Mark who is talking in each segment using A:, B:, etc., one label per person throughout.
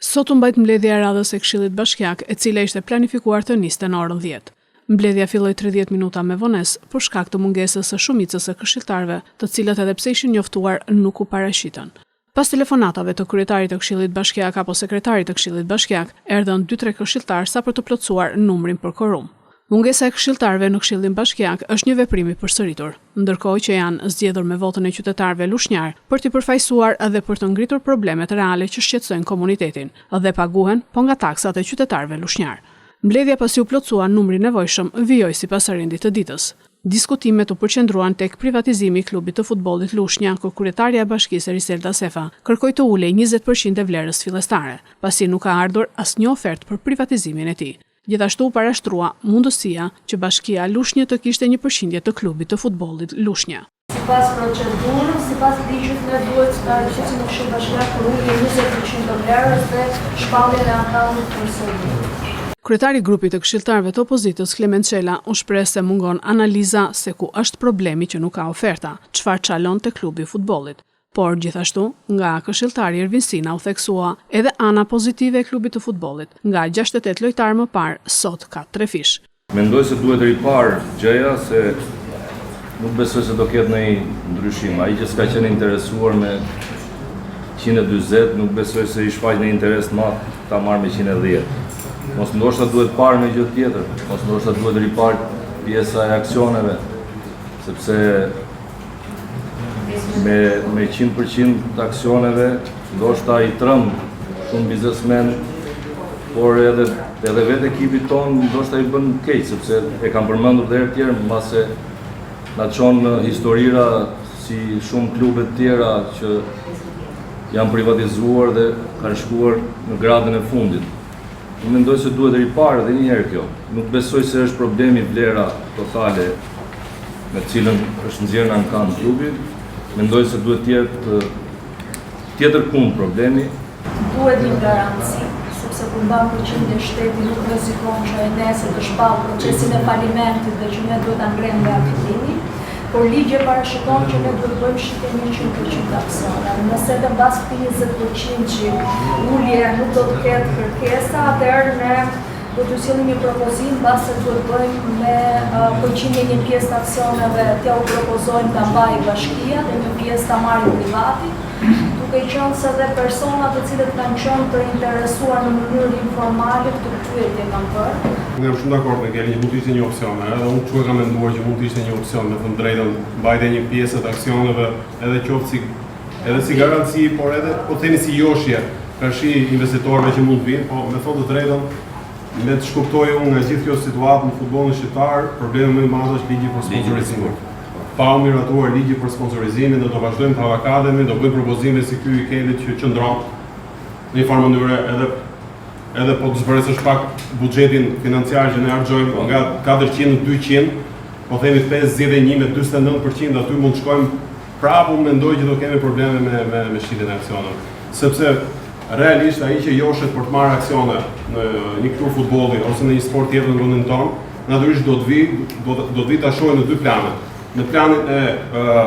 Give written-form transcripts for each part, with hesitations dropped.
A: Sot u mbajt mbledhja e radhës e Këshillit Bashkiak, e cila ishte planifikuar të niste në orën 10. Mbledhja filloi 30 minuta me vonesë për shkak të mungesës së shumicës së këshilltarëve, të cilët edhe pse ishin njoftuar nuk u paraqiten. Pas telefonatave të kryetarit të Këshillit Bashkiak apo sekretarit të Këshillit Bashkiak, erdhën 2-3 këshilltarë sa për të plotësuar numrin për korum. Mungesa e këshilltarëve në Këshillin Bashkiak është një veprim i përsëritur, ndërkohë që janë zgjedhur me votën e qytetarëve lushnjar për t'i përfaqësuar edhe për të ngritur problemet reale që shqetësojnë komunitetin dhe paguhen po nga taksat e qytetarëve lushnjar. Mbledhja pasi u plotësua numri nevojshëm vijoi sipas rendit të ditës. Diskutimet u përqendruan tek privatizimi i klubit të futbollit Lushnja, ku kryetaria e bashkisë Riselda Sefa kërkoi të ulej 20% e vlerës fillestare, pasi nuk ka ardhur asnjë ofertë për privatizimin e tij. Gjithashtu u parashtrua mundësia që bashkia Lushnjë të kishte një përqindje të klubit të futbollit Lushnja.
B: Sipas procedurës, sipas ligjit ne duhet të paraqesim në Këshill Bashkiak për ulje 20% të vlerës dhe shpalljen e ankallës përsëri.
A: Kryetari i grupit të këshilltarëve të opozitës Klement Çela u shpreh se mungon analiza se ku është problemi që nuk ka oferta, çfarë çalon te klubi i futbollit. Por gjithashtu, nga këshilltari Ervin Sina u theksua edhe ana pozitive e klubit të futbollit. Nga 68 lojtarë më parë, sot ka 3 fish.
C: Mendoj se duhet ripar gjëja, se nuk besoj se do ketë ndonjë ndryshim. Ai që s'ka qenë interesuar me 140, nuk besoj se i shfaq në interes të madh ta marrë me 110. Mos ndoshta duhet parë me gjë tjetër, mos ndoshta duhet ripar pjesa e aksioneve, sepse me 100% të aksioneve, ndoshta i trëm shumë biznesmen, por edhe vetë ekipi ton ndoshta i bën keq, sepse e kam përmendur dhe herë tjerë, mbase na çon historira si shumë klube të tjera që janë privatizuar dhe kanë shkuar në gradën e fundit. Unë mendoj se duhet riparë edhe një herë kjo. Nuk besoj se është problemi vlera totale me cilën është nxjerrë në ankan klubi. Mendoj se duhet tjetë tjetër kund problemi.
B: Duhet një garanci, sepse kur mban përqindje shteti nuk rrezikon që ai nesër të shpallë procesin e falimentit dhe që ne duhet ta ngrem nga fillimi, por ligji parashikon që ne duhet bëjmë shitje 100% aksione. Nëse të mbas këtij 20% që ulje nuk do të ketë kërkesa, atëherë ne do të sillim një propozim mbase duhet bëjmë me përqindje një pjesë të aksioneve, t'ja u propozojmë ta mbajë bashkia dhe një pjesë ta marrë privati, duke qenë se dhe persona të cilët kanë qenë të interesuar në mënyrë informale këtë pyetje kanë bërë.
D: Unë jam shumë dakord me Kelin që mund të ishte një opsion, edhe unë çu kam menduar që mund të ishte një opsion, me thënë drejtën, mbajtja një pjesë të aksioneve, edhe qoftë si garanci, por edhe po themi si joshje karshi investitorëve që mund të vinë, po me thonë të drejtën, me të shkuptoj unë nga gjithë kjo situatë në futbollin shqiptar, problemi më i madh është ligji për sponsorizimin. Pa u miratuar ligji për sponsorizimin, do vazhdojmë të avakademi, do bëjmë propozime si ky i Kelit që qëndron në një farë mënyrë edhe po të zbërësësh pak buxhetin financiar që ne harxojmë nga 400 në 200, po themi 51 me 49%, aty mund të shkojmë prapë, unë mendoj që do kemi probleme me shitjen e aksioneve. Sepse realisht ai që joshet për të marrë aksione në një klub futbolli ose në një sport tjetër në vendin tonë, natyrisht do të vi ta shohë në dy plane. Në planin e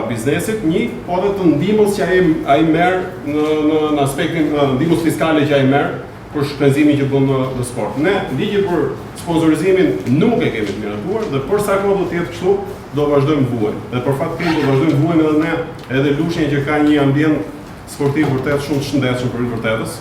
D: biznesit, po edhe të ndihmës që ai merr në aspektin ndihmës fiskale që ai merr për shpenzimin që bën në sport. Ne ligji për sponsorizimin nuk e kemi të miratuar dhe për sa kohë do të jetë kështu, do vazhdojmë vuajmë. Dhe për fat keq do vazhdojmë vuajmë edhe ne, edhe Lushnja që ka një ambient sportiv vërtet shumë të shëndetshëm për vërtetës.